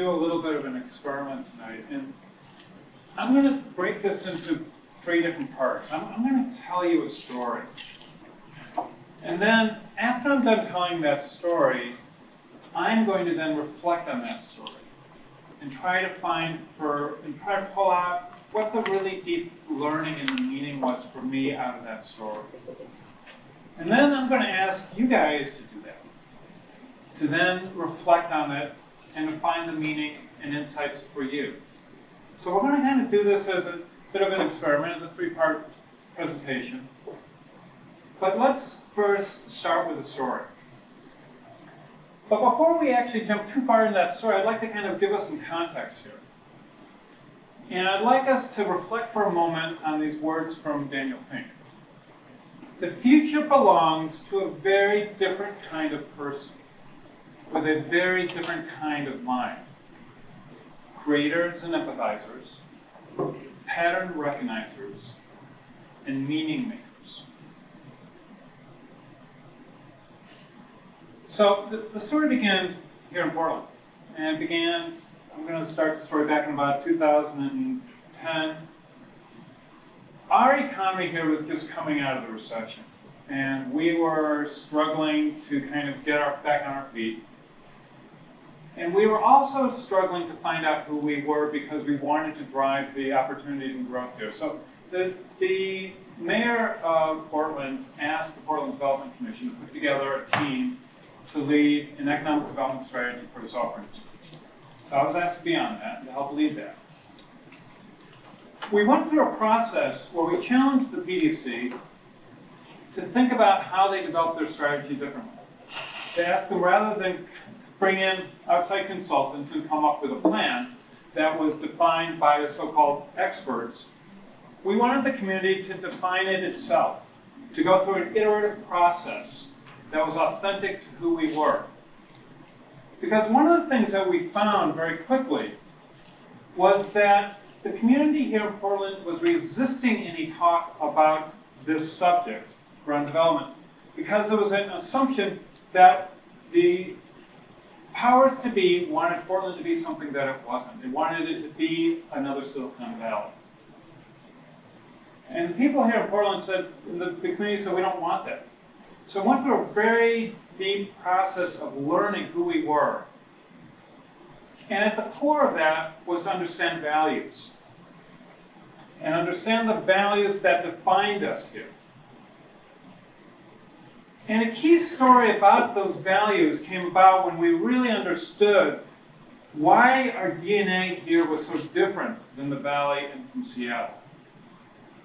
do a little bit of an experiment tonight, and I'm going to break this into 3 different parts. I'm going to tell you a story. And then, after I'm done telling that story, I'm going to then reflect on that story and try to pull out what the really deep learning and the meaning was for me out of that story. And then I'm going to ask you guys to do that, to then reflect on it and to find the meaning and insights for you. So we're going to kind of do this as a bit of an experiment, as a 3-part presentation. But let's first start with a story. But before we actually jump too far into that story, I'd like to kind of give us some context here. And I'd like us to reflect for a moment on these words from Daniel Pink. The future belongs to a very different kind of person, with a very different kind of mind. Creators and empathizers, pattern recognizers, and meaning makers. So the story began here in Portland, and I'm going to start the story back in about 2010. Our economy here was just coming out of the recession, and we were struggling to kind of get back on our feet. And we were also struggling to find out who we were because we wanted to drive the opportunities and growth here. So the mayor of Portland asked the Portland Development Commission to put together a team to lead an economic development strategy for the software industry. So I was asked to be on that and to help lead that. We went through a process where we challenged the PDC to think about how they develop their strategy differently. To ask them, rather than bring in outside consultants and come up with a plan that was defined by the so-called experts, we wanted the community to define it itself, to go through an iterative process that was authentic to who we were. Because one of the things that we found very quickly was that the community here in Portland was resisting any talk about this subject around development because there was an assumption that the powers to be wanted Portland to be something that it wasn't. They wanted it to be another Silicon Valley. And the people here in Portland said, the community said, we don't want that. So I went through a very deep process of learning who we were. And at the core of that was to understand values. And understand the values that defined us here. And a key story about those values came about when we really understood why our DNA here was so different than the Valley and from Seattle.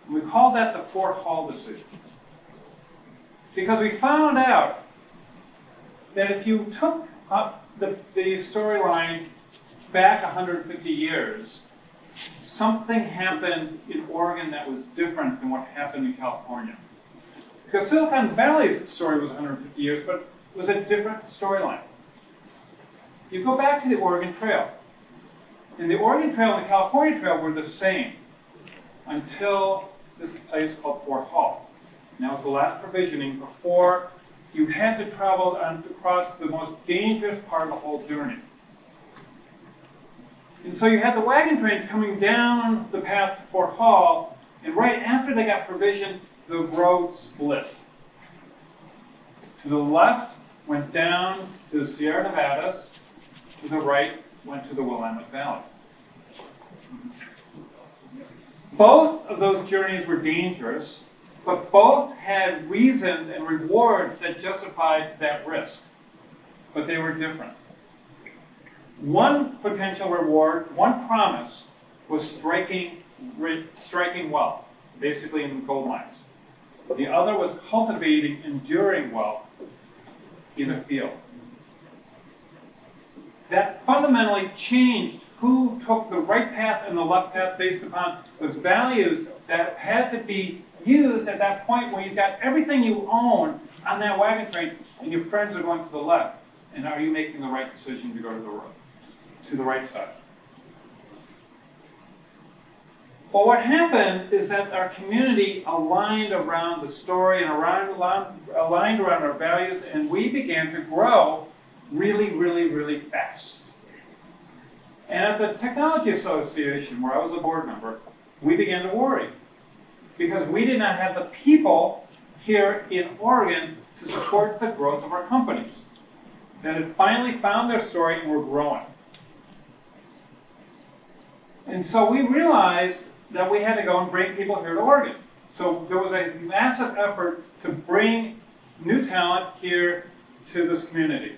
And we call that the Fort Hall decision. Because we found out that if you took up the storyline back 150 years, something happened in Oregon that was different than what happened in California. Because Silicon Valley's story was 150 years, but it was a different storyline. You go back to the Oregon Trail. And the Oregon Trail and the California Trail were the same until this place called Fort Hall. And that was the last provisioning before you had to travel across the most dangerous part of the whole journey. And so you had the wagon trains coming down the path to Fort Hall, and right after they got provisioned, the road split. To the left went down to the Sierra Nevadas, to the right went to the Willamette Valley. Both of those journeys were dangerous, but both had reasons and rewards that justified that risk. But they were different. One potential reward, one promise, was striking wealth, basically in gold mines. The other was cultivating enduring wealth in a field. That fundamentally changed who took the right path and the left path based upon those values that had to be used at that point where you've got everything you own on that wagon train and your friends are going to the left. And are you making the right decision to go to the right side? Well, what happened is that our community aligned around the story and aligned around our values, and we began to grow really, really, really fast. And at the Technology Association, where I was a board member, we began to worry because we did not have the people here in Oregon to support the growth of our companies that had finally found their story and were growing. And so we realized that we had to go and bring people here to Oregon. So there was a massive effort to bring new talent here to this community.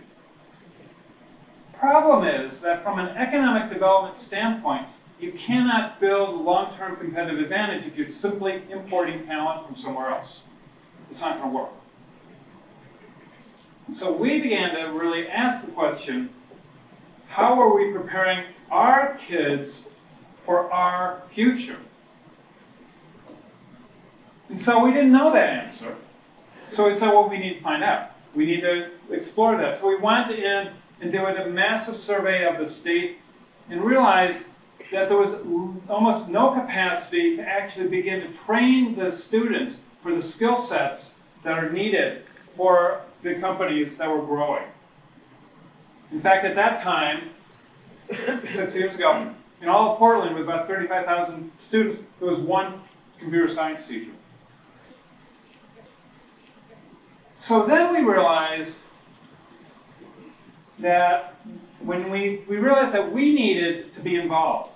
Problem is that from an economic development standpoint, you cannot build long-term competitive advantage if you're simply importing talent from somewhere else. It's not going to work. So we began to really ask the question, how are we preparing our kids for our future? And so we didn't know that answer. So we said, well, we need to find out. We need to explore that. So we went in and did a massive survey of the state and realized that there was almost no capacity to actually begin to train the students for the skill sets that are needed for the companies that were growing. In fact, at that time, 6 years ago, in all of Portland, with about 35,000 students, there was one computer science teacher. So then we realized that when we realized that we needed to be involved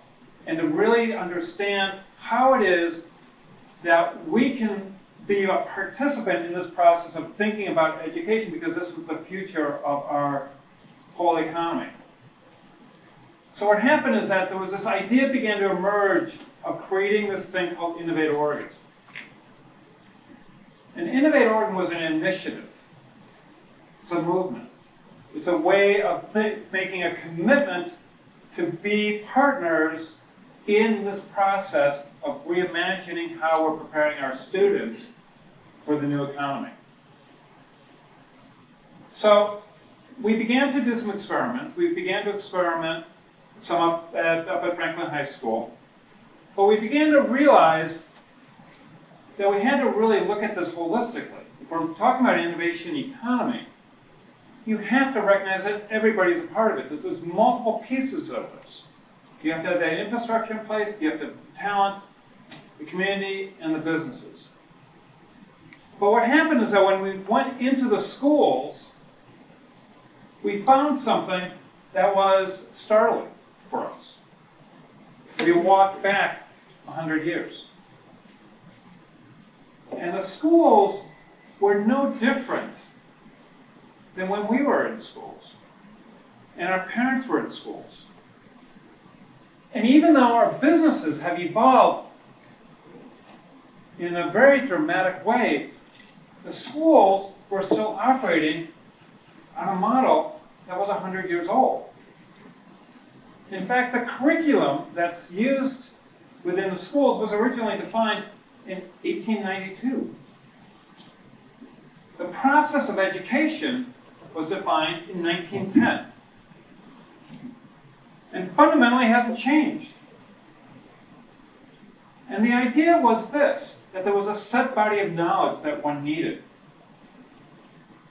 and to really understand how it is that we can be a participant in this process of thinking about education, because this is the future of our whole economy. So what happened is that there was this idea began to emerge of creating this thing called Innovate Oregon. And Innovate Oregon was an initiative. It's a movement. It's a way of making a commitment to be partners in this process of reimagining how we're preparing our students for the new economy. So we began to do some experiments. We began to experiment some up at Franklin High School. But we began to realize that we had to really look at this holistically. If we're talking about innovation economy, you have to recognize that everybody's a part of it, that there's multiple pieces of this. You have to have that infrastructure in place, you have to have the talent, the community, and the businesses. But what happened is that when we went into the schools, we found something that was startling for us. We walked back 100 years. And the schools were no different than when we were in schools, and our parents were in schools. And even though our businesses have evolved in a very dramatic way, the schools were still operating on a model that was 100 years old. In fact, the curriculum that's used within the schools was originally defined in 1892. The process of education was defined in 1910. And fundamentally hasn't changed. And the idea was this, that there was a set body of knowledge that one needed.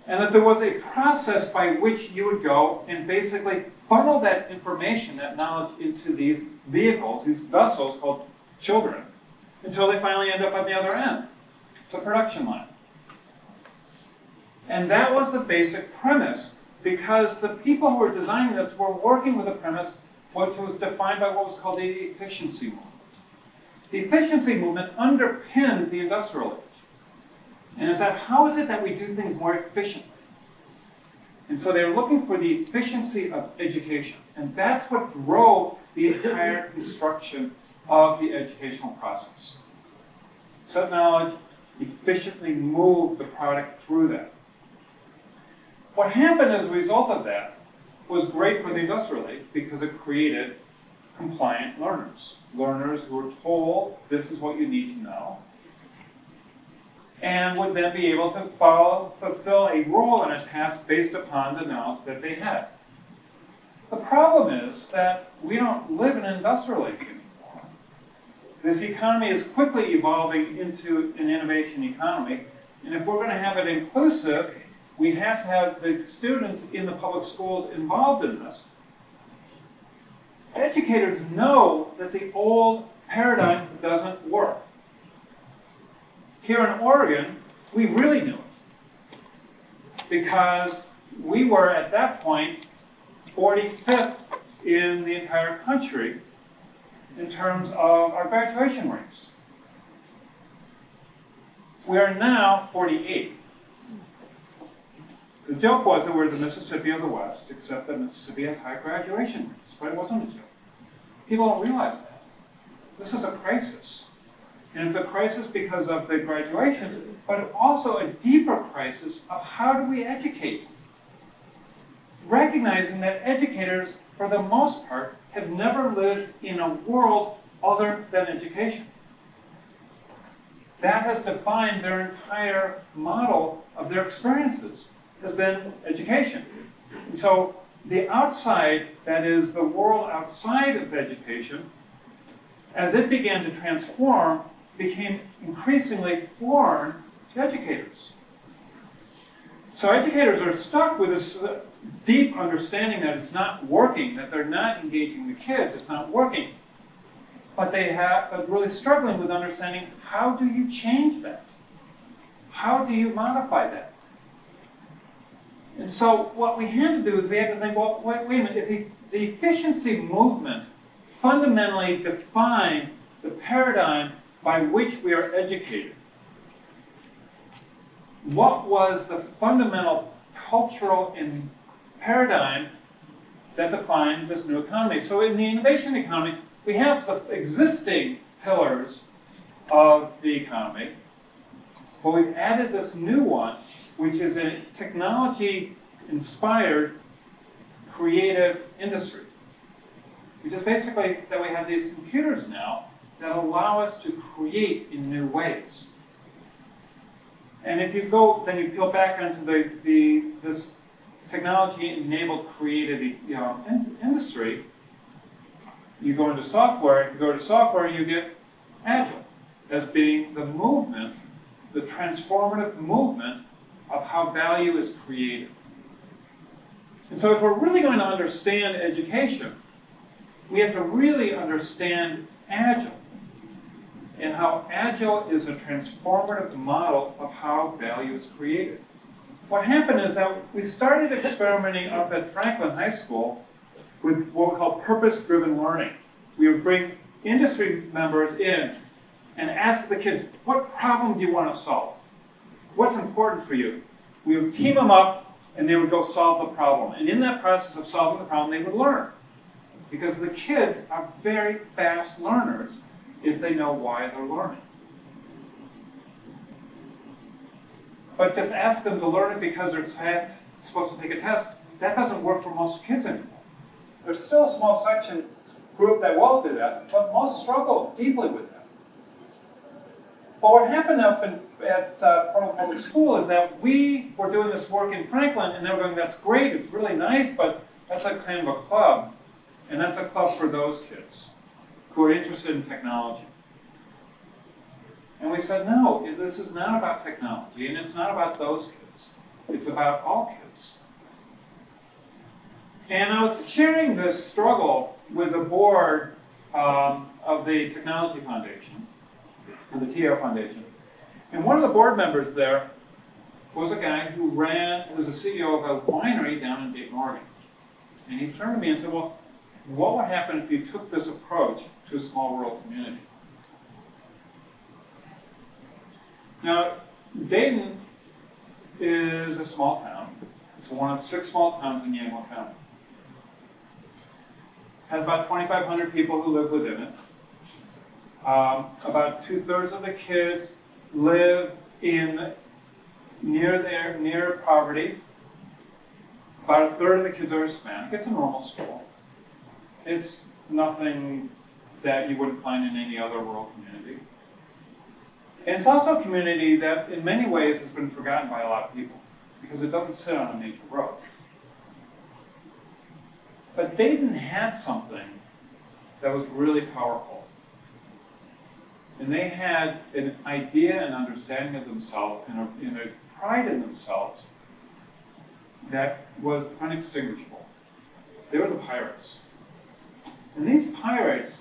And that there was a process by which you would go and basically funnel that information, that knowledge, into these vehicles, these vessels called children, until they finally end up on the other end. It's a production line. And that was the basic premise, because the people who were designing this were working with a premise which was defined by what was called the efficiency movement. The efficiency movement underpinned the industrial age. And is that how is it that we do things more efficiently? And so they were looking for the efficiency of education. And that's what drove the entire construction of the educational process. Set knowledge, efficiently move the product through that. What happened as a result of that was great for the industrial age because it created compliant learners. Learners who were told this is what you need to know, and would then be able to fulfill a role in a task based upon the knowledge that they had. The problem is that we don't live in an industrial age anymore. This economy is quickly evolving into an innovation economy, and if we're going to have it inclusive, we have to have the students in the public schools involved in this. educators know that the old paradigm doesn't work. Here in Oregon, we really knew it, because we were at that point 45th in the entire country in terms of our graduation rates. We are now 48th. The joke was that we're the Mississippi of the West, except that Mississippi has high graduation rates, but it wasn't a joke. People don't realize that. This is a crisis. And it's a crisis because of the graduation, but also a deeper crisis of how do we educate? Recognizing that educators, for the most part, have never lived in a world other than education. That has defined their entire model of their experiences, has been education. And so the outside, that is the world outside of education, as it began to transform, became increasingly foreign to educators. So educators are stuck with this deep understanding that it's not working, that they're not engaging the kids, it's not working. But they are really struggling with understanding, how do you change that? How do you modify that? And so what we had to do is we had to think, well, wait a minute, if the efficiency movement fundamentally defined the paradigm by which we are educated, what was the fundamental cultural paradigm that defined this new economy? So in the innovation economy, we have the existing pillars of the economy, but we've added this new one, which is a technology-inspired creative industry, which is basically that we have these computers now that allow us to create in new ways. And if you go, then you peel back onto this technology-enabled creative industry, you go into software. If you go to software, you get Agile as being the movement, the transformative movement of how value is created. And so if we're really going to understand education, we have to really understand Agile, and how Agile is a transformative model of how value is created. What happened is that we started experimenting up at Franklin High School with what we call purpose-driven learning. We would bring industry members in and ask the kids, what problem do you want to solve? What's important for you? We would team them up, and they would go solve the problem. And in that process of solving the problem, they would learn. Because the kids are very fast learners if they know why they're learning. But just ask them to learn it because they're supposed to take a test, that doesn't work for most kids anymore. There's still a small section group that will do that, but most struggle deeply with that. But what happened up at Portland Public School is that we were doing this work in Franklin, and they were going, that's great, it's really nice, but that's a kind of a club. And that's a club for those kids who are interested in technology. And we said, no, this is not about technology, and it's not about those kids. It's about all kids. And I was sharing this struggle with the board of the Technology Foundation, or the TO Foundation. And one of the board members there was a guy who was the CEO of a winery down in Dayton, Oregon. And he turned to me and said, well, what would happen if you took this approach to a small rural community? Now, Dayton is a small town. It's one of 6 small towns in Yamhill County. It has about 2,500 people who live within it. About 2/3 of the kids live near poverty. About 1/3 of the kids are Hispanic. It's a normal school. It's nothing that you wouldn't find in any other rural community. And it's also a community that in many ways has been forgotten by a lot of people because it doesn't sit on a major road. But Dayton had something that was really powerful. And they had an idea and understanding of themselves and a pride in themselves that was unextinguishable. They were the pirates. And these pirates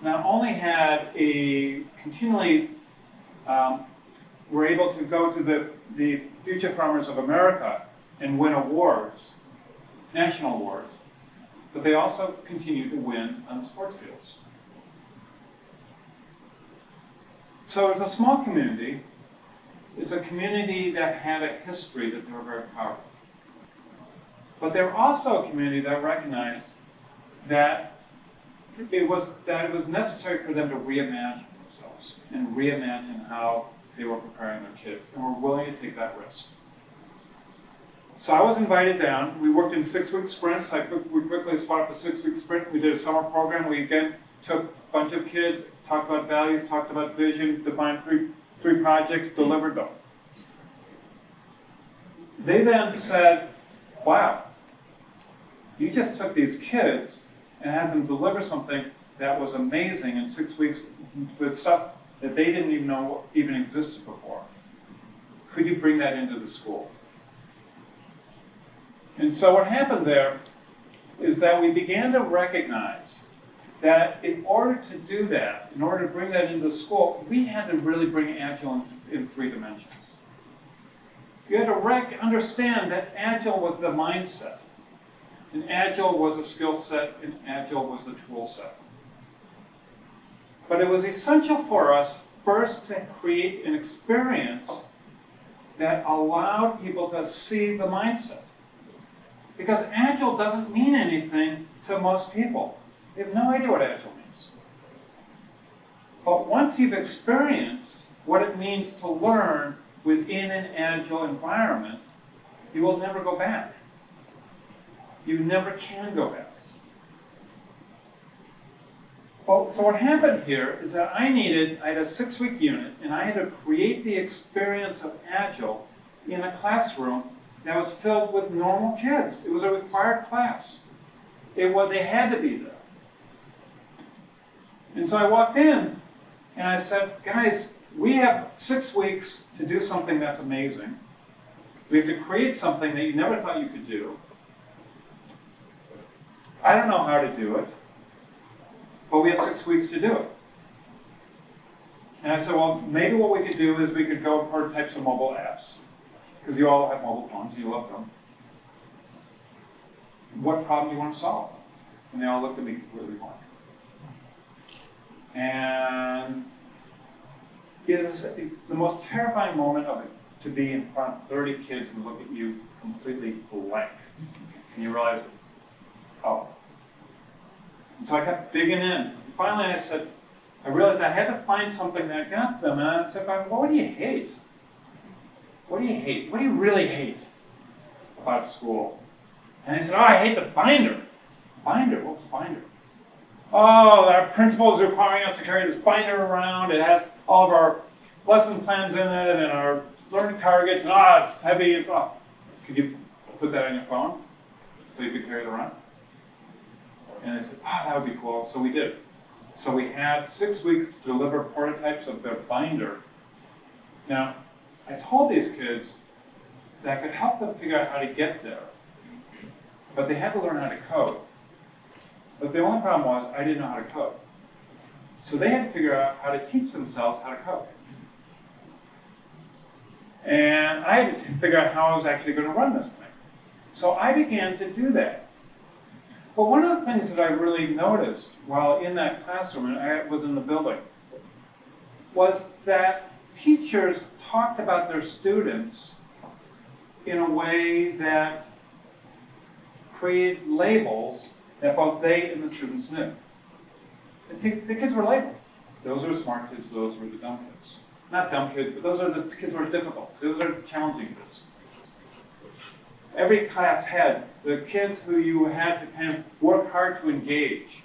not only had a continually were able to go to the Future Farmers of America and win awards, national awards, but they also continued to win on the sports fields. So it's a small community. It's a community that had a history that they were very proud of. But they're also a community that recognized that it was necessary for them to reimagine themselves and reimagine how they were preparing their kids, and were willing to take that risk. So I was invited down. We worked in 6-week sprints. We quickly spun up a 6-week sprint. We did a summer program. We again took a bunch of kids, talked about values, talked about vision, defined three projects, delivered them. They then said, wow, you just took these kids and had them deliver something that was amazing in 6 weeks with stuff that they didn't even know even existed before. Could you bring that into the school? And so what happened there is that we began to recognize that in order to do that, in order to bring that into school, we had to really bring Agile in 3 dimensions. You had to understand that Agile was the mindset, and Agile was a skill set, and Agile was a tool set. But it was essential for us first to create an experience that allowed people to see the mindset. Because Agile doesn't mean anything to most people. They have no idea what Agile means. But once you've experienced what it means to learn within an Agile environment, you will never go back. You never can go back. Well, so what happened here is that I had a 6-week unit, and I had to create the experience of Agile in a classroom that was filled with normal kids. It was a required class. They had to be there. And so I walked in, and I said, guys, we have 6 weeks to do something that's amazing. We have to create something that you never thought you could do. I don't know how to do it, but we have 6 weeks to do it. And I said, well, maybe what we could do is we could go prototype some mobile apps, because you all have mobile phones, you love them. What problem do you want to solve? And they all looked at me completely blank. And it is the most terrifying moment of it to be in front of 30 kids who look at you completely blank. And you realize, oh. And so I kept digging in. And finally I realized I had to find something that got them. And I said, well, what do you hate? What do you hate? What do you really hate about school? And they said, oh, I hate the binder. Binder? What's binder? Oh, our principal is requiring us to carry this binder around. It has all of our lesson plans in it and our learning targets. And it's heavy. It's, could you put that on your phone so you could carry it around? And they said, that would be cool. So we did. So we had 6 weeks to deliver prototypes of their binder. Now, I told these kids that I could help them figure out how to get there, but they had to learn how to code. But the only problem was I didn't know how to code. So they had to figure out how to teach themselves how to code. And I had to figure out how I was actually going to run this thing. So I began to do that. But one of the things that I really noticed while in that classroom, and I was in the building, was that teachers talked about their students in a way that created labels that both they and the students knew. The kids were labeled. Those are the smart kids, those were the dumb kids. Not dumb kids, but those are the kids who are difficult. Those are challenging kids. Every class had the kids who you had to kind of work hard to engage.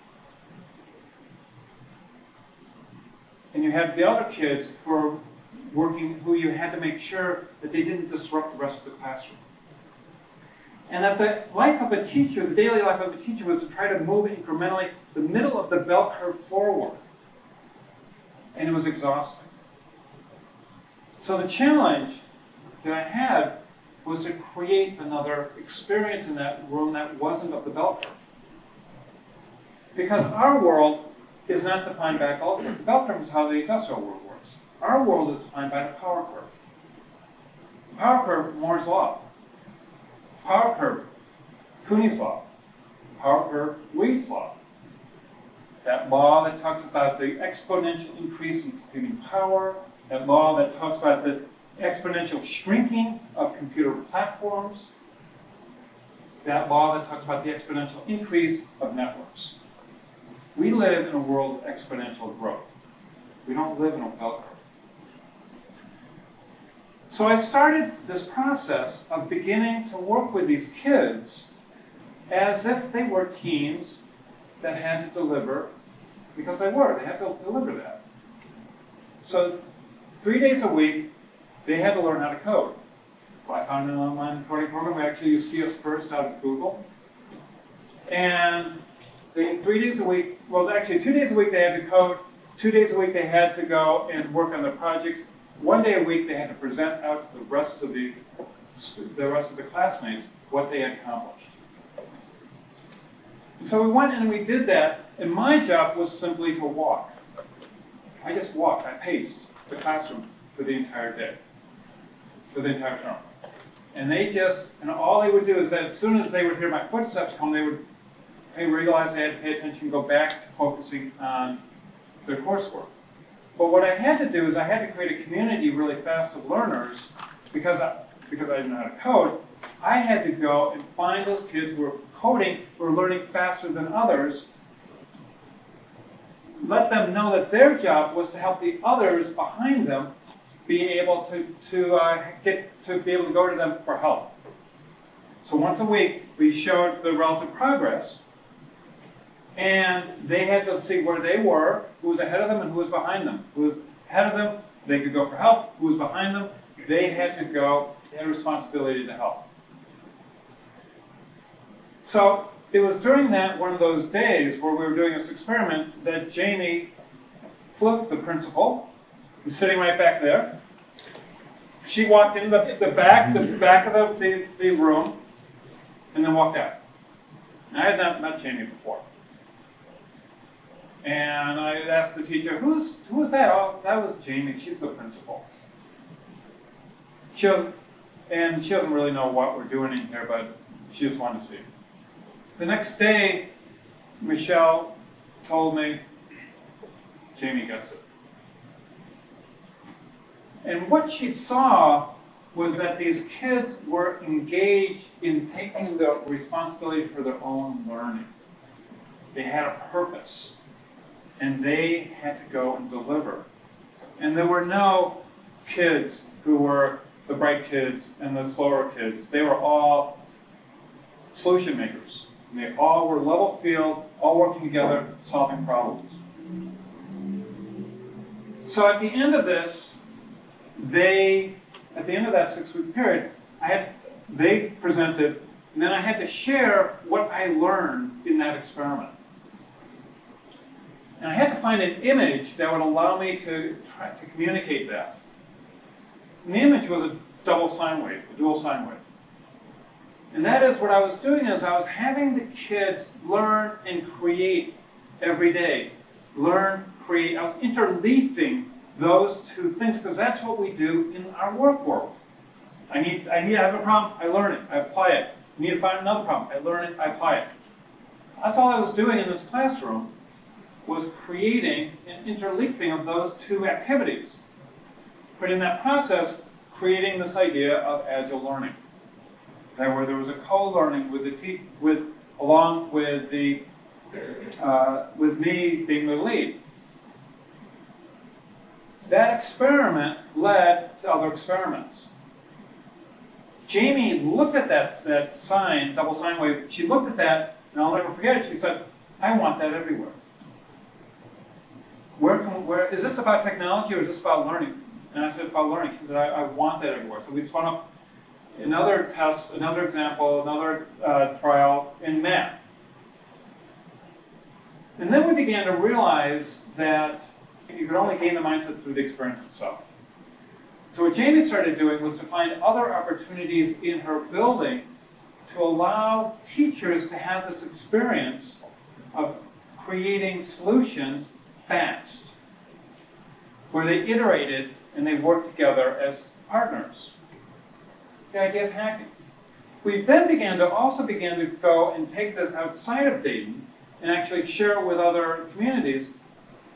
And you had the other kids who were working, who you had to make sure that they didn't disrupt the rest of the classroom. And that the life of a teacher, the daily life of a teacher, was to try to move incrementally the middle of the bell curve forward. And it was exhausting. So the challenge that I had was to create another experience in that room that wasn't of the bell curve. Because our world is not defined by a bell curve. The bell curve is how the industrial world works. Our world is defined by the power curve. Power curve, Moore's law. Power curve, Cooney's law. Power curve, Weed's law. That law that talks about the exponential increase in computing power. That law that talks about the exponential shrinking of computer platforms. That law that talks about the exponential increase of networks. We live in a world of exponential growth. We don't live in a bell curve. So I started this process of beginning to work with these kids as if they were teams that had to deliver, because they had to deliver that. So 3 days a week, they had to learn how to code. Well, I found an online coding program. We actually use CS First out of Google. And 3 days a week, well, actually 2 days a week they had to code. 2 days a week they had to go and work on their projects. 1 day a week they had to present out to the rest of the classmates what they had accomplished. And so we went and we did that, and my job was simply to walk. I just walked, I paced the classroom for the entire day, for the entire term. And all they would do is that as soon as they would hear my footsteps come, they would realize they had to pay attention, go back to focusing on their coursework. But what I had to do is I had to create a community really fast of learners, because I didn't know how to code. I had to go and find those kids who were coding, who were learning faster than others, let them know that their job was to help the others behind them be able to be able to go to them for help. So once a week, we showed the relative progress, and they had to see where they were, who was ahead of them and who was behind them. Who was ahead of them, they could go for help. Who was behind them, they had to go, they had a responsibility to help. So it was during one of those days where we were doing this experiment that Jamie Flipp, the principal, was sitting right back there. She walked in the back of the room and then walked out. And I had not met Jamie before. And I asked the teacher, who was that? Oh, that was Jamie. She's the principal. She doesn't really know what we're doing in here, but she just wanted to see. The next day, Michelle told me, Jamie gets it. And what she saw was that these kids were engaged in taking the responsibility for their own learning. They had a purpose, and they had to go and deliver. And there were no kids who were the bright kids and the slower kids. They were all solution makers. And they all were level field, all working together, solving problems. So at the end of this, at the end of that 6-week period, they presented, and then I had to share what I learned in that experiment. And I had to find an image that would allow me to try to communicate that. And the image was a double sine wave, a dual sine wave. And that is what I was doing is I was having the kids learn and create every day. Learn, create. I was interleafing those two things because that's what we do in our work world. I have a problem, I learn it, I apply it. I need to find another problem, I learn it, I apply it. That's all I was doing in this classroom, was creating an interleafing of those two activities. But in that process, creating this idea of Agile learning, where there was a co-learning with along with me being the lead. That experiment led to other experiments. Jamie looked at that sign, double sine wave. She looked at that, and I'll never forget it. She said, "I want that everywhere." Where is this about technology or is this about learning? And I said, "About learning." She said, "I want that everywhere." So we spun up another test, another example, another trial in math. And then we began to realize that you could only gain the mindset through the experience itself. So what Jamie started doing was to find other opportunities in her building to allow teachers to have this experience of creating solutions fast, where they iterated and they worked together as partners. The idea of hacking. We then began to go and take this outside of Dayton and actually share it with other communities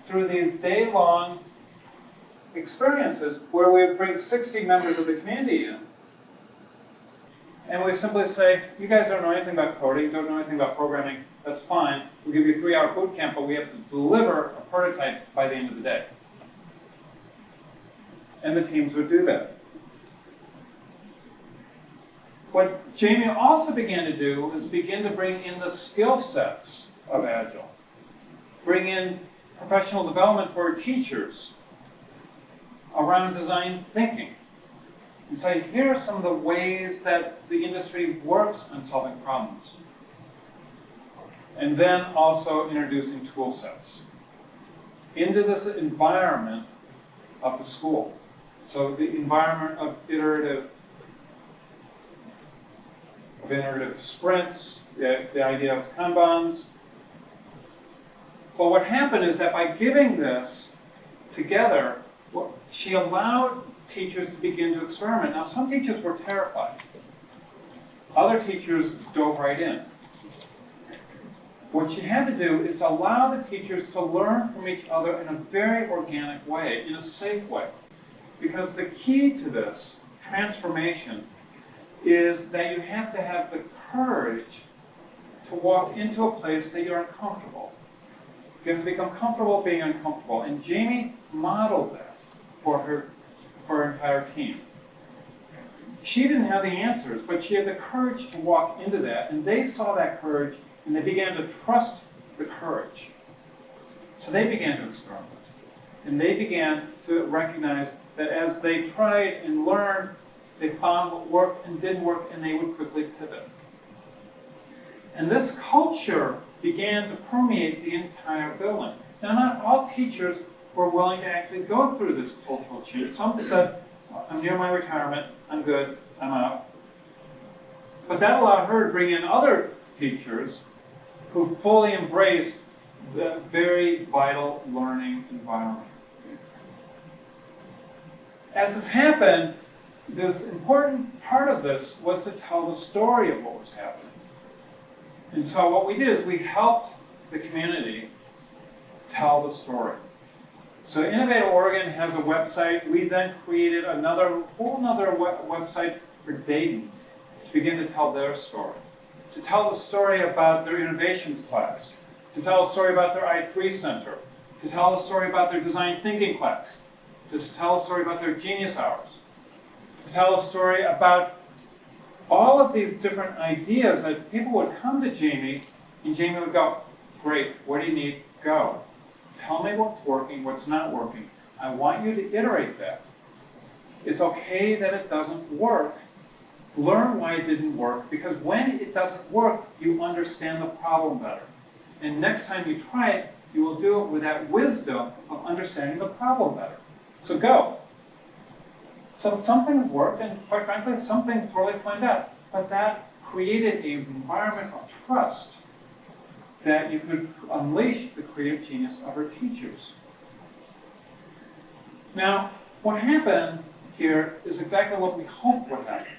through these day-long experiences where we would bring 60 members of the community in. And we simply say, you guys don't know anything about coding, don't know anything about programming, that's fine. We'll give you a 3-hour boot camp, but we have to deliver a prototype by the end of the day. And the teams would do that. What Jamie also began to do was begin to bring in the skill sets of Agile. Bring in professional development for teachers around design thinking. And say, here are some of the ways that the industry works on solving problems. And then also introducing tool sets into this environment of the school. So the environment of iterative sprints, the idea of Kanbans. But what happened is that by giving this together, she allowed teachers to begin to experiment. Now, some teachers were terrified. Other teachers dove right in. What she had to do is allow the teachers to learn from each other in a very organic way, in a safe way. Because the key to this transformation is that you have to have the courage to walk into a place that you're uncomfortable. You have to become comfortable being uncomfortable. And Jamie modeled that for her entire team. She didn't have the answers, but she had the courage to walk into that, and they saw that courage, and they began to trust the courage. So they began to experiment. And they began to recognize that as they tried and learned, they found what worked and didn't work, and they would quickly pivot. And this culture began to permeate the entire building. Now, not all teachers were willing to actually go through this cultural change. Some said, I'm near my retirement, I'm good, I'm out. But that allowed her to bring in other teachers who fully embraced the very vital learning environment. As this happened, this important part of this was to tell the story of what was happening. And so what we did is we helped the community tell the story. So Innovate Oregon has a website. We then created whole nother website for Dayton to begin to tell their story. To tell the story about their innovations class. To tell a story about their I3 center. To tell a story about their design thinking class. To tell a story about their genius hours. To tell a story about all of these different ideas that people would come to Jamie, and Jamie would go, great, what do you need? Go. Tell me what's working, what's not working. I want you to iterate that. It's okay that it doesn't work. Learn why it didn't work, because when it doesn't work, you understand the problem better. And next time you try it, you will do it with that wisdom of understanding the problem better. So go. So some things worked, and quite frankly, some things totally flamed out. But that created an environment of trust that you could unleash the creative genius of her teachers. Now, what happened here is exactly what we hoped would happen.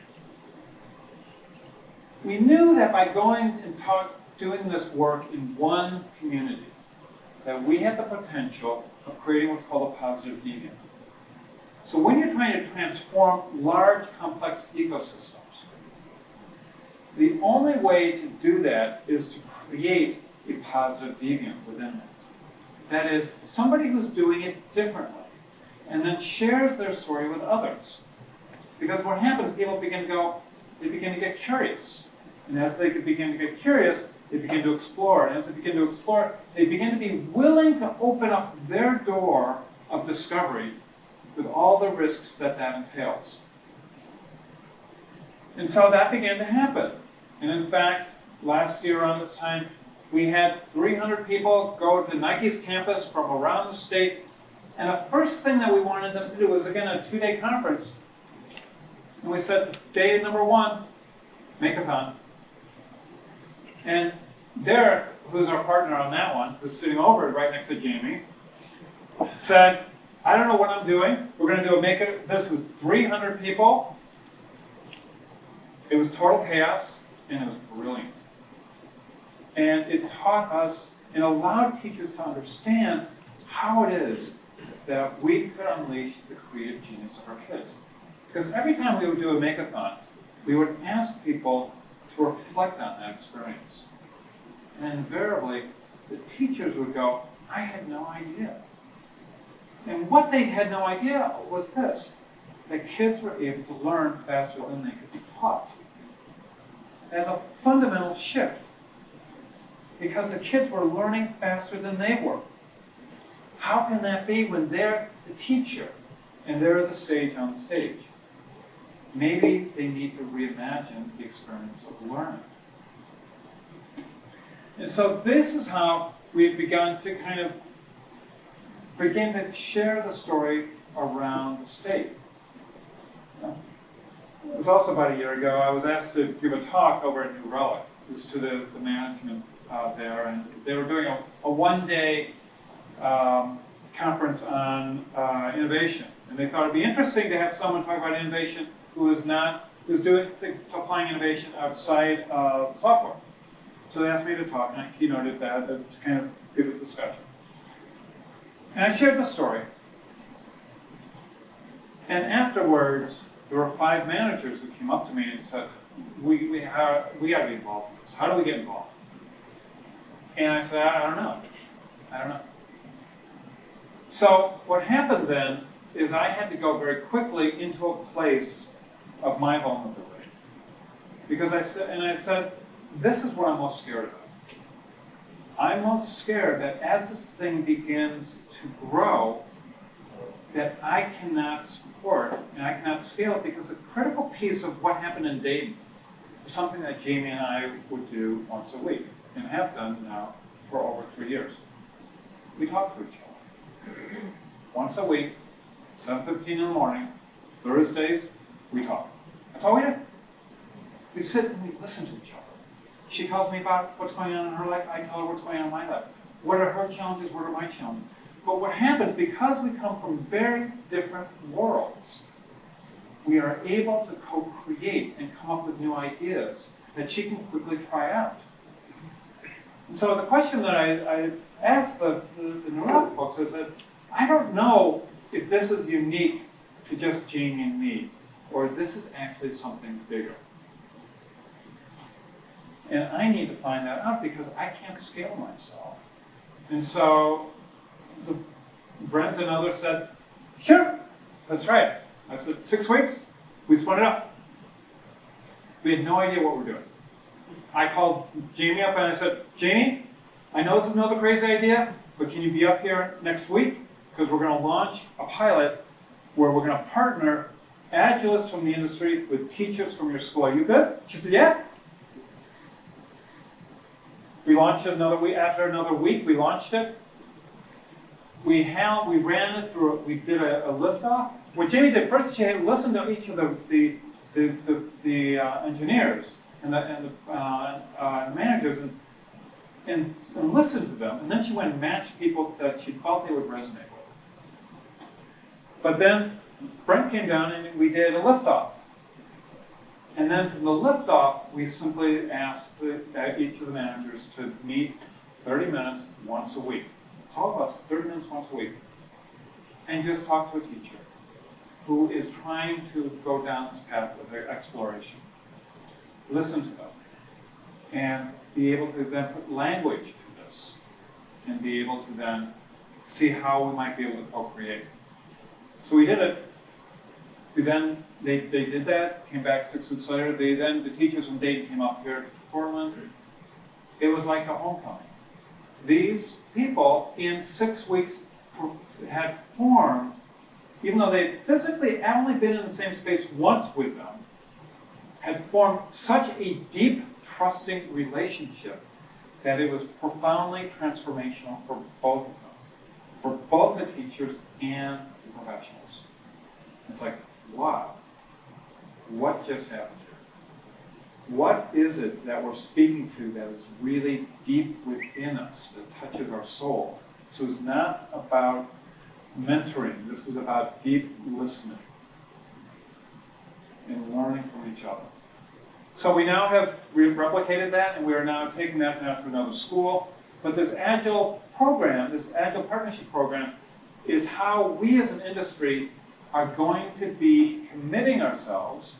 We knew that by going and doing this work in one community, that we had the potential of creating what's called a positive deviant. So when you're trying to transform large, complex ecosystems, the only way to do that is to create a positive deviant within it. That is, somebody who's doing it differently, and then shares their story with others. Because what happens, people begin to get curious. And as they begin to get curious, they begin to explore. And as they begin to explore, they begin to be willing to open up their door of discovery with all the risks that that entails. And so that began to happen. And in fact, last year around this time, we had 300 people go to Nike's campus from around the state. And the first thing that we wanted them to do was, again, a 2-day conference. And we said, day number 1, make-a-thon. And Derek, who's our partner on that one, who's sitting over right next to Jamie, said, I don't know what I'm doing. We're going to do this with 300 people. It was total chaos, and it was brilliant. And it taught us and allowed teachers to understand how it is that we could unleash the creative genius of our kids. Because every time we would do a make-a-thon, we would ask people to reflect on that experience. And invariably, the teachers would go, I had no idea. And what they had no idea was this, that kids were able to learn faster than they could be taught. As a fundamental shift, because the kids were learning faster than they were. How can that be when they're the teacher and they're the sage on the stage? Maybe they need to reimagine the experience of learning. And so this is how we've begun to kind of begin to share the story around the state. It was also about a year ago, I was asked to give a talk over at New Relic. It was to the management there, and they were doing a one-day conference on innovation. And they thought it'd be interesting to have someone talk about innovation who's applying innovation outside of software. So they asked me to talk, and I keynoted that to kind of give a discussion. And I shared the story. And afterwards, there were 5 managers who came up to me and said, we got to be involved in this. How do we get involved? And I said, I don't know. So what happened then is I had to go very quickly into a place of my vulnerability. Because I said, this is what I'm most scared of. I'm most scared that as this thing begins to grow, that I cannot support and I cannot scale it, because a critical piece of what happened in Dayton is something that Jamie and I would do once a week, and have done now for over 3 years. We talk to each other. Once a week, 7:15 in the morning, Thursdays, we talk. That's all we do. We sit and we listen to each other. She tells me about what's going on in her life. I tell her what's going on in my life. What are her challenges? What are my challenges? But what happens, because we come from very different worlds, we are able to co-create and come up with new ideas that she can quickly try out. And so the question that I asked the neurologic folks is that I don't know if this is unique to just Jamie and me, or if this is actually something bigger. And I need to find that out, because I can't scale myself. And so Brent and others said, sure, that's right. I said, 6 weeks, we split it up. We had no idea what we're doing. I called Jamie up and I said, Jamie, I know this is another crazy idea, but can you be up here next week? Because we're going to launch a pilot where we're going to partner Agilists from the industry with teachers from your school. Are you good? She said, yeah. We launched it another week. After another week, we launched it. We ran it through. We did a liftoff. What Jamie did first, she had listened to each of the engineers and the managers and listened to them, and then she went and matched people that she thought they would resonate with. But then Brent came down and we did a liftoff. And then from the liftoff, we simply asked each of the managers to meet 30 minutes once a week. All of us, 30 minutes once a week. And just talk to a teacher who is trying to go down this path of exploration. Listen to them. And be able to then put language to this. And be able to then see how we might be able to co-create. So we did it. They did that, came back 6 weeks later. The teachers from Dayton came up here to Portland. It was like a homecoming. These people in 6 weeks had formed, even though they physically had only been in the same space once with them, had formed such a deep, trusting relationship that it was profoundly transformational for both of them, for both the teachers and the professionals. It's like, wow, what just happened here? What is it that we're speaking to that is really deep within us, that touches our soul? This was not about mentoring. This was about deep listening and learning from each other. So we now have replicated that, and we are now taking that now to another school. But this Agile program, this Agile partnership program, is how we as an industry are going to be committing ourselves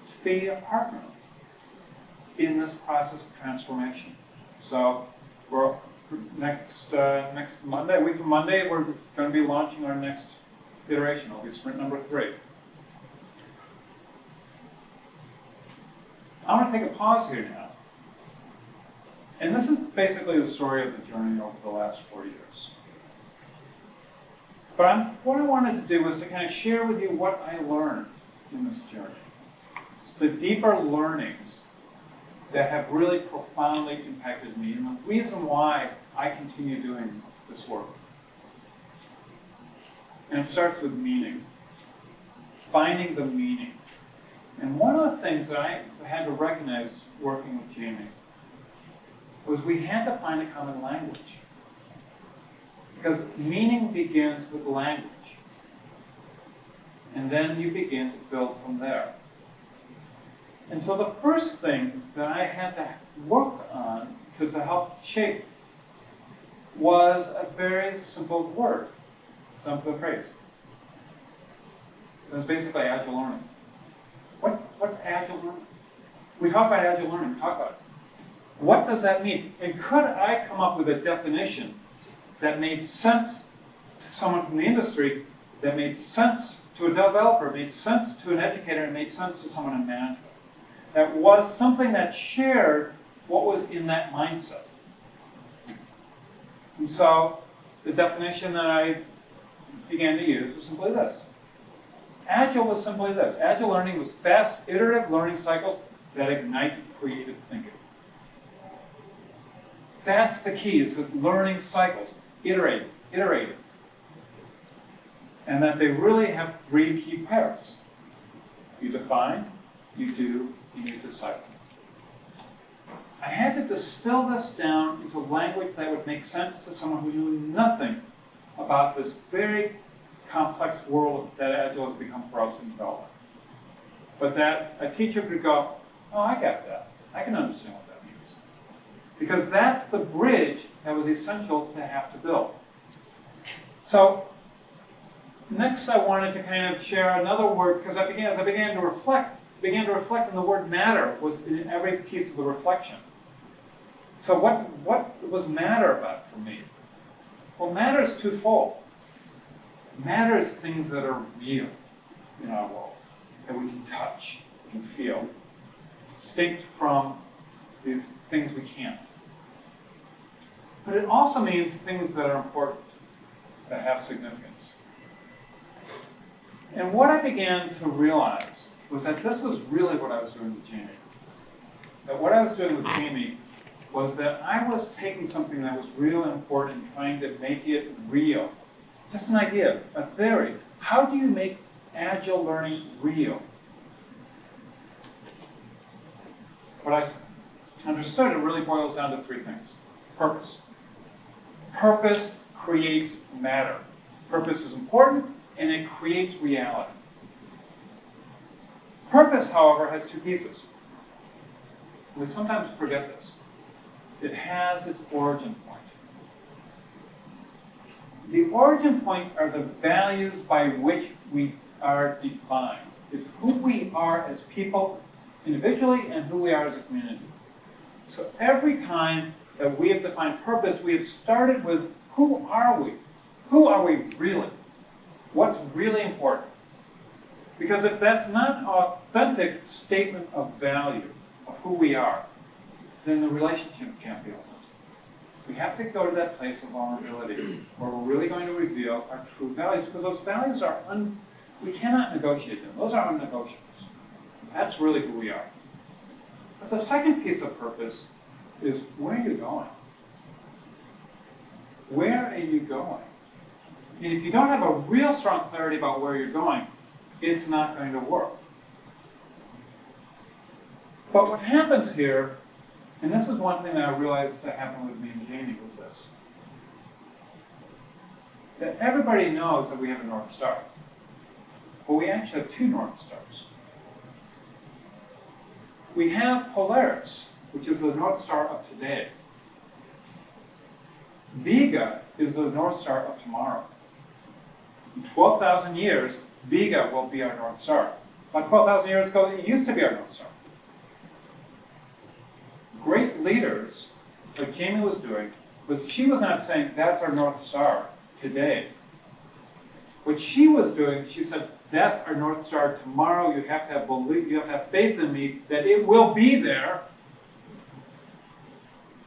to be a partner in this process of transformation. So we're next Monday, a week from Monday, we're going to be launching our next iteration. It'll be sprint number 3. I want to take a pause here now. And this is basically the story of the journey over the last 4 years. But what I wanted to do was to kind of share with you what I learned in this journey. The deeper learnings that have really profoundly impacted me, and the reason why I continue doing this work. And it starts with meaning. Finding the meaning. And one of the things that I had to recognize working with Jamie was we had to find a common language. Because meaning begins with language. And then you begin to build from there. And so the first thing that I had to work on to help shape was a very simple word, simple phrase. It was basically Agile learning. What's Agile learning? We talk about Agile learning, we talk about it. What does that mean? And could I come up with a definition that made sense to someone from the industry, that made sense to a developer, made sense to an educator, and made sense to someone in management? That was something that shared what was in that mindset. And so the definition that I began to use was simply this. Agile was simply this. Agile learning was fast, iterative learning cycles that ignite creative thinking. That's the key, is that learning cycles, iterative. And that they really have 3 key pairs. You define, you do, and you decipher. I had to distill this down into language that would make sense to someone who knew nothing about this very complex world that Agile has become for us in development. But that a teacher could go, oh, I got that. I can understand what that means. Because that's the bridge that was essential to have to build. So next I wanted to kind of share another word, because as I began to reflect on the word matter was in every piece of the reflection. So what was matter about for me? Well, matter is twofold. Matter is things that are real in our world, that we can touch and feel, distinct from these things we can't. But it also means things that are important, that have significance. And what I began to realize was that this was really what I was doing with Jamie. That what I was doing with Jamie was that I was taking something that was real and important and trying to make it real. Just an idea, a theory. How do you make Agile learning real? What I understood, it really boils down to 3 things. Purpose. Purpose creates matter. Purpose is important, and it creates reality. Purpose, however, has 2 pieces. We sometimes forget this. It has its origin point. The origin point are the values by which we are defined. It's who we are as people individually and who we are as a community. So every time that we have defined purpose, we have started with who are we? Who are we really? What's really important? Because if that's not an authentic statement of value of who we are, then the relationship can't be open. We have to go to that place of vulnerability where we're really going to reveal our true values, because those values are, we cannot negotiate them. Those are unnegotiables. That's really who we are. But the second piece of purpose is, where are you going? Where are you going? And if you don't have a real strong clarity about where you're going, it's not going to work. But what happens here, and this is one thing that I realized that happened with me and Jamie, was this. That everybody knows that we have a North Star. But we actually have two North Stars. We have Polaris, which is the North Star of today. Vega is the North Star of tomorrow. In 12,000 years, Vega will be our North Star. About 12,000 years ago, it used to be our North Star. Great leaders, like Jamie was doing, she was not saying, that's our North Star today. What she was doing, she said, that's our North Star tomorrow. You have to have belief, you have to have faith in me that it will be there.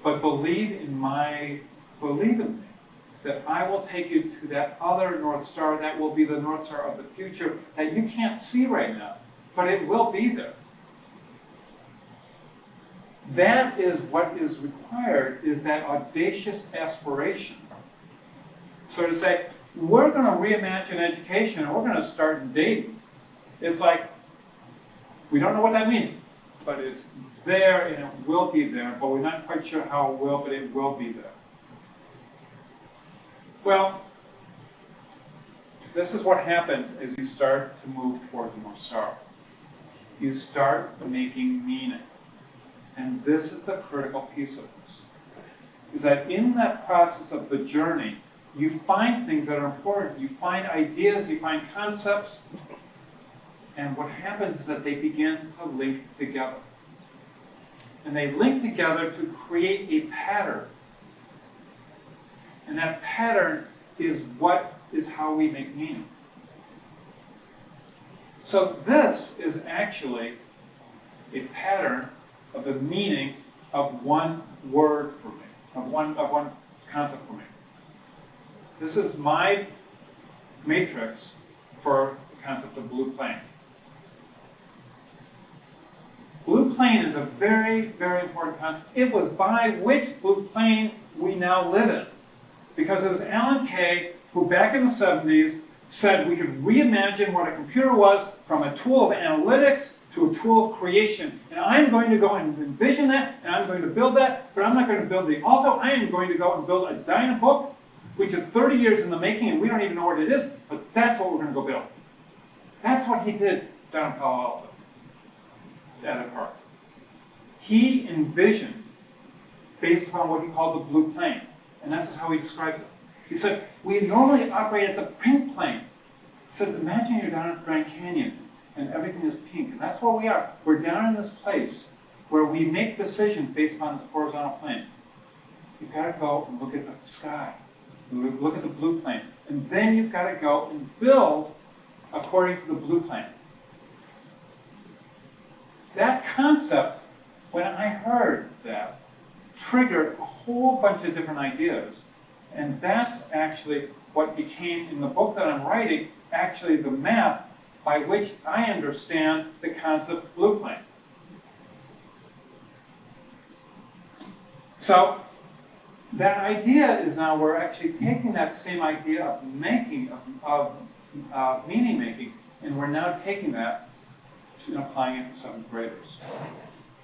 But believe in me, that I will take you to that other North Star that will be the North Star of the future that you can't see right now, but it will be there. That is what is required, is that audacious aspiration. So to say, we're going to reimagine education and we're going to start in Dayton. It's like, we don't know what that means, but it's there and it will be there, but we're not quite sure how it will, but it will be there. Well, this is what happens as you start to move toward the North Star. You start making meaning. And this is the critical piece of this. Is that in that process of the journey, you find things that are important. You find ideas, you find concepts, and what happens is that they begin to link together. And they link together to create a pattern. And that pattern is how we make meaning. So this is actually a pattern of the meaning of one word for me, of one concept for me. This is my matrix for the concept of blue plane. Blue plane is a very, very important concept. It was by which blue plane we now live in. Because it was Alan Kay who back in the 70s said we could reimagine what a computer was from a tool of analytics to a tool of creation. And I'm going to go and envision that, and I'm going to build that, but I'm not going to build the auto. I am going to go and build a Dynabook, which is 30 years in the making, and we don't even know what it is, but that's what we're going to go build. That's what he did down in Palo Alto, at a park. He envisioned, based upon what he called the blue plane, and that's how he described it. He said, we normally operate at the pink plane. He said, imagine you're down at Grand Canyon, and everything is pink, and that's where we are. We're down in this place where we make decisions based upon this horizontal plane. You've got to go and look at the sky, look at the blue plane, and then you've got to go and build according to the blue plane. That concept, when I heard that, triggered a whole bunch of different ideas, and that's actually what became, in the book that I'm writing, actually the map by which I understand the concept of blue plane. So that idea is now we're actually taking that same idea of making, of meaning making, and we're now taking that and applying it to 7th graders.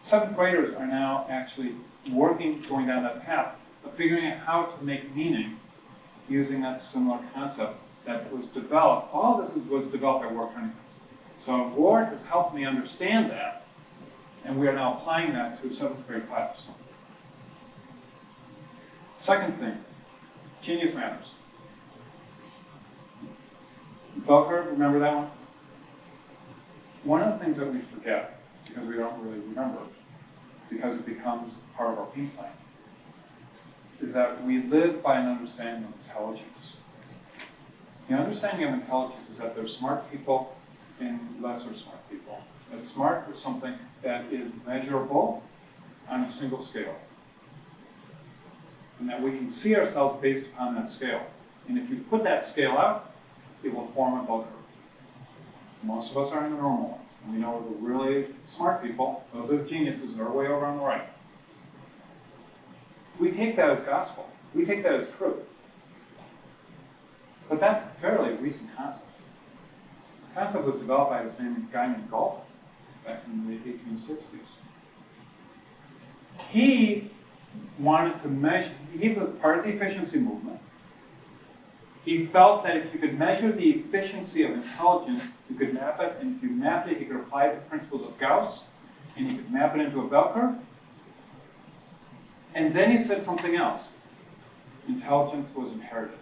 7th graders are now actually going down that path of figuring out how to make meaning using that similar concept that was developed. All this was developed by Ward Honeycomb. So Ward has helped me understand that, and we are now applying that to a 7th grade class. Second thing, genius matters. Bell curve, remember that one? One of the things that we forget, because we don't really remember, because it becomes part of our baseline, is that we live by an understanding of intelligence. The understanding of intelligence is that there's smart people and lesser smart people. That smart is something that is measurable on a single scale. And that we can see ourselves based upon that scale. And if you put that scale out, it will form a bell curve. Most of us are in the normal one. And we know the really smart people, those are the geniuses, are way over on the right. We take that as gospel. We take that as truth. But that's a fairly recent concept. The concept was developed by this guy named Galton back in the 1860s. he wanted to measure, he was part of the efficiency movement. He felt that if you could measure the efficiency of intelligence, you could map it, and if you mapped it, you could apply the principles of Gauss, and you could map it into a bell curve. And then he said something else. Intelligence was inherited.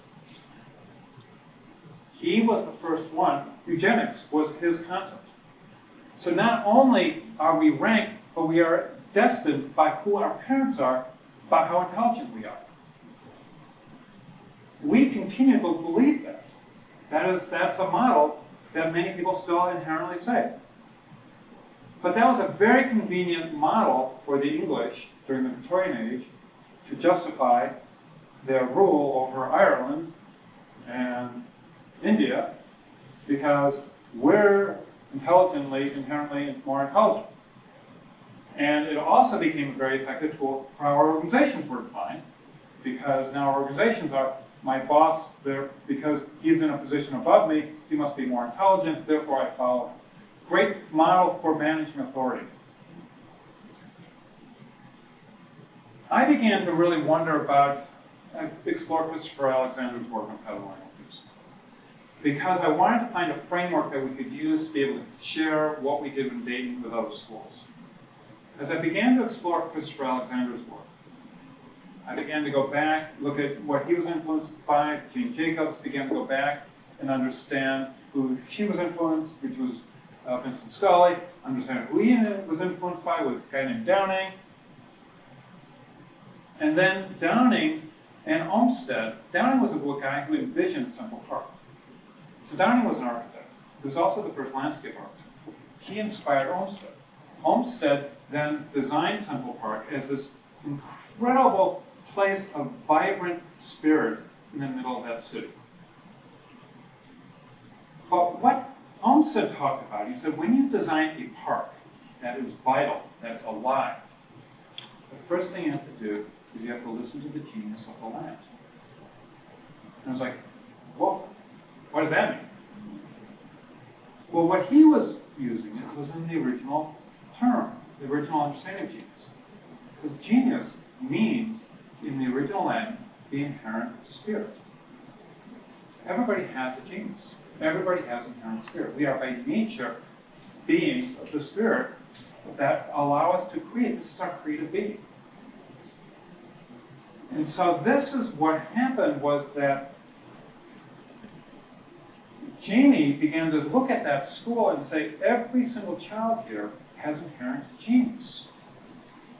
He was the first one. Eugenics was his concept. So not only are we ranked, but we are destined by who our parents are, by how intelligent we are. We continue to believe that. That's a model that many people still inherently say. But that was a very convenient model for the English during the Victorian age to justify their rule over Ireland and India, because we're inherently more intelligent. And it also became a very effective tool for how our organizations were defined, because now our organizations are, my boss, because he's in a position above me, he must be more intelligent, therefore I follow him. Great model for managing authority. I began to really wonder about, explore Christopher Alexander's work on pedagogy, because I wanted to find a framework that we could use to be able to share what we did in Dayton with other schools. As I began to explore Christopher Alexander's work, I began to go back, look at what he was influenced by. Jane Jacobs began to go back and understand who she was influenced, which was Vincent Scully, understand who he was influenced by was a guy named Downing. And then Downing and Olmsted. Downing was a guy who envisioned Central Park. So Downing was an architect. He was also the first landscape architect. He inspired Olmsted. Olmsted then designed Central Park as this incredible place of vibrant spirit in the middle of that city. But what Olmsted talked about, he said, when you design a park that is vital, that's alive, the first thing you have to do is you have to listen to the genius of the land. And I was like, whoa, what does that mean? Well, what he was using it was in the original term, the original understanding of genius. Because genius means, in the original Latin, the inherent spirit. Everybody has a genius. Everybody has inherent spirit. We are by nature beings of the spirit that allow us to create. This is our creative being. And so this is what happened, was that Jamie began to look at that school and say, every single child here has inherent genius.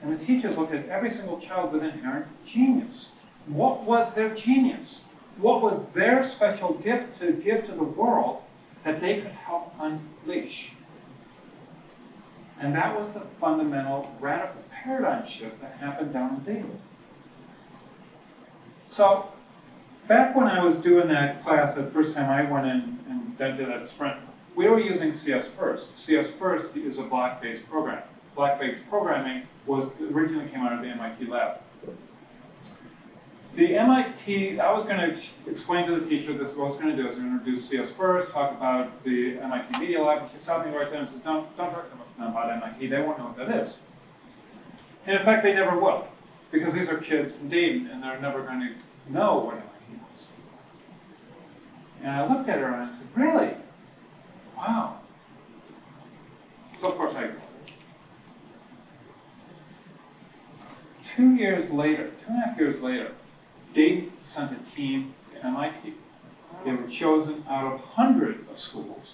And the teachers looked at every single child with inherent genius. What was their genius? What was their special gift to give to the world that they could help unleash? And that was the fundamental, radical paradigm shift that happened down in Dayton. So, back when I was doing that class, the first time I went in and did that sprint, we were using CS First. CS First is a block-based program. Block-based programming originally came out of the MIT lab. The MIT, I was going to explain to the teacher this is what I was going to do. I was going to introduce CS First, talk about the MIT Media Lab, and she stopped me right there and said, don't talk to them about MIT, they won't know what that is. And in fact, they never will, because these are kids from Dayton, and they're never going to know what MIT is. And I looked at her and I said, really? Wow. So of course I ignored it. 2 years later, 2.5 years later, Dayton sent a team to MIT. They were chosen out of hundreds of schools.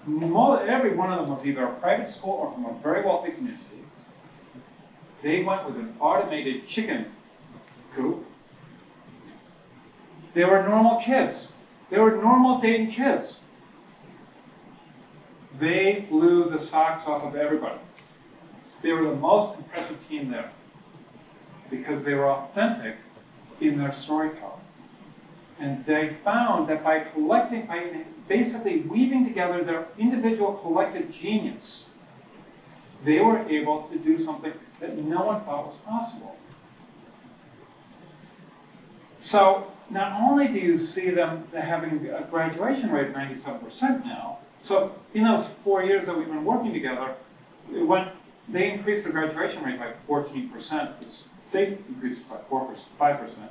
Every one of them was either a private school or from a very wealthy community. They went with an automated chicken coop. They were normal kids. They were normal Dayton kids. They blew the socks off of everybody. They were the most impressive team there because they were authentic in their storytelling. And they found that by basically weaving together their individual collective genius, they were able to do something that no one thought was possible. So not only do you see them having a graduation rate of 97% now, so in those 4 years that we've been working together, it went they increased the graduation rate by 14%. The state increased it by 5%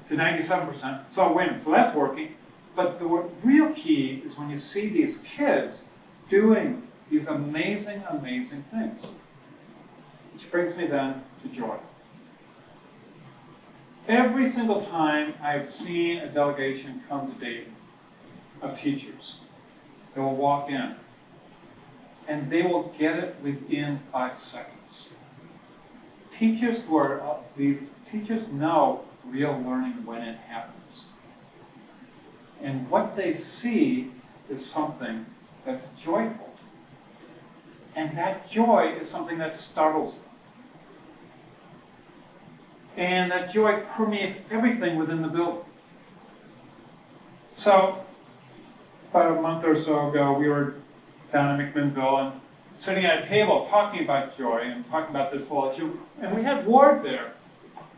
to 97%. So win. So that's working. But the real key is when you see these kids doing these amazing, amazing things. Which brings me then to joy. Every single time I've seen a delegation come to Dayton of teachers, they will walk in and they will get it within 5 seconds. Teachers these teachers know real learning when it happens. And what they see is something that's joyful. And that joy is something that startles them. And that joy permeates everything within the building. So, about a month or so ago, we were down in McMinnville and sitting at a table talking about joy and talking about this whole issue. And we had Ward there.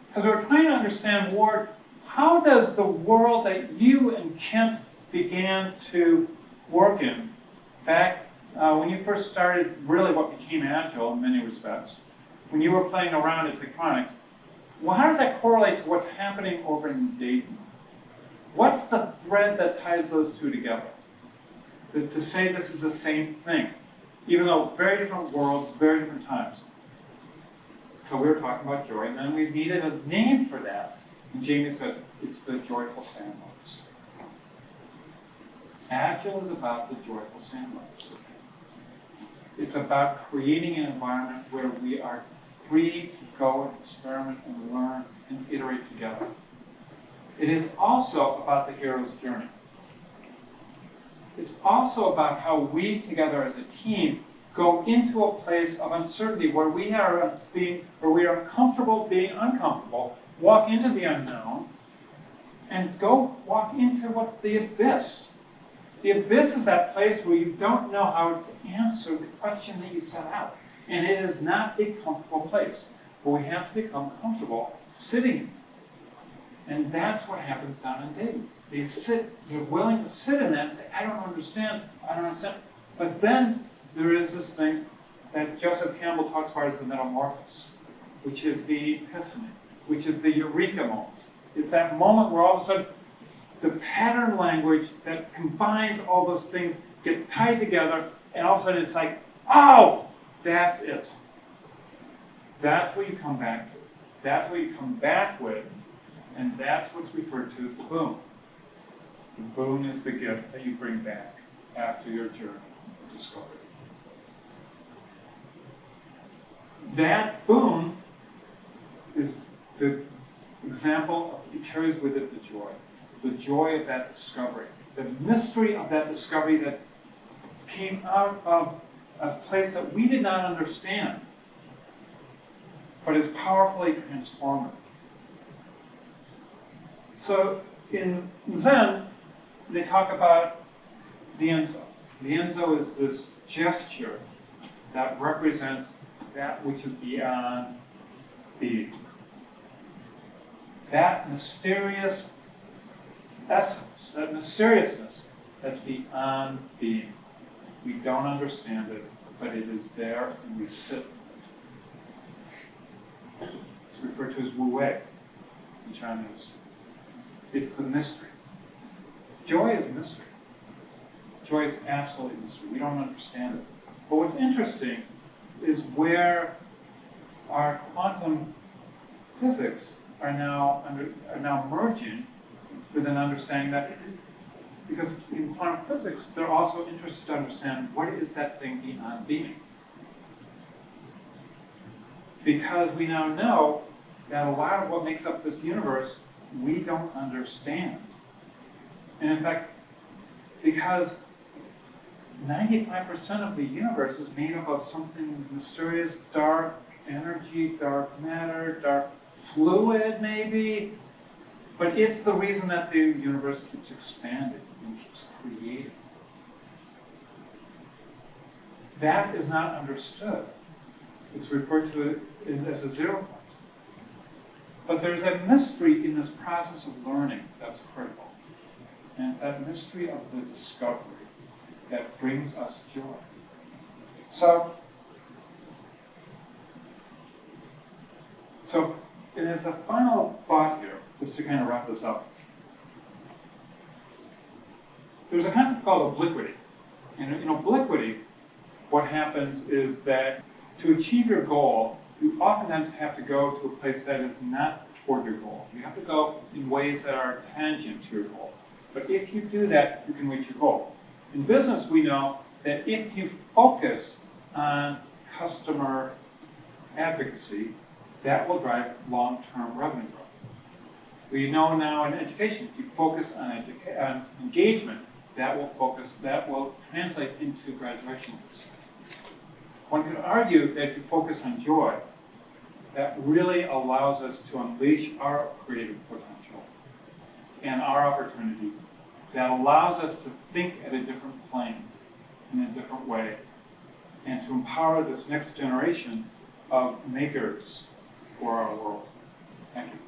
Because we were trying to understand, Ward, how does the world that you and Kent began to work in back when you first started really what became Agile in many respects, when you were playing around at Tectonics, well, how does that correlate to what's happening over in Dayton? What's the thread that ties those two together? To say this is the same thing, even though very different worlds, very different times. So we were talking about joy, and then we needed a name for that. And Jamie said, it's the joyful sandbox. Agile is about the joyful sandbox. It's about creating an environment where we are free to go and experiment and learn and iterate together. It is also about the hero's journey. It's also about how we together as a team go into a place of uncertainty where we are comfortable being uncomfortable, walk into the unknown, and go walk into what's the abyss. The abyss is that place where you don't know how to answer the question that you set out. And it is not a comfortable place. But we have to become comfortable sitting in it. And that's what happens down in Dayton. They're willing to sit in that and say, I don't understand. But then there is this thing that Joseph Campbell talks about as the metamorphosis, which is the epiphany, which is the eureka moment. It's that moment where all of a sudden the pattern language that combines all those things get tied together, and all of a sudden it's like, oh, that's it. That's what you come back to. That's what you come back with, and that's what's referred to as the boon. The boon is the gift that you bring back after your journey of discovery. That boon is the example of, it carries with it the joy of that discovery, the mystery of that discovery that came out of a place that we did not understand, but is powerfully transformative. So in Zen, they talk about the enzo. The enzo is this gesture that represents that which is beyond being. That mysterious essence, that mysteriousness that's beyond being. We don't understand it, but it is there and we sit with it. It's referred to as wu wei in Chinese. It's the mystery. Joy is mystery. Joy is absolutely mystery. We don't understand it. But what's interesting is where our quantum physics are now merging with an understanding that, because in quantum physics, they're also interested to understand what is that thing beyond being. Because we now know that a lot of what makes up this universe, we don't understand. And in fact, because 95% of the universe is made up of something mysterious, dark energy, dark matter, dark fluid maybe, but it's the reason that the universe keeps expanding and keeps creating. That is not understood. It's referred to as a 0 point. But there's a mystery in this process of learning that's critical. And it's that mystery of the discovery that brings us joy. So, So, and as a final thought here, just to kind of wrap this up, there's a concept called obliquity. And in obliquity, what happens is that to achieve your goal, you oftentimes have to go to a place that is not toward your goal. You have to go in ways that are tangent to your goal. But if you do that, you can reach your goal. In business, we know that if you focus on customer advocacy, that will drive long-term revenue growth. We know now in education, if you focus on engagement, that will translate into graduation rates. One could argue that if you focus on joy, that really allows us to unleash our creative potential and our opportunity. That allows us to think at a different plane, in a different way, and to empower this next generation of makers for our world. Thank you.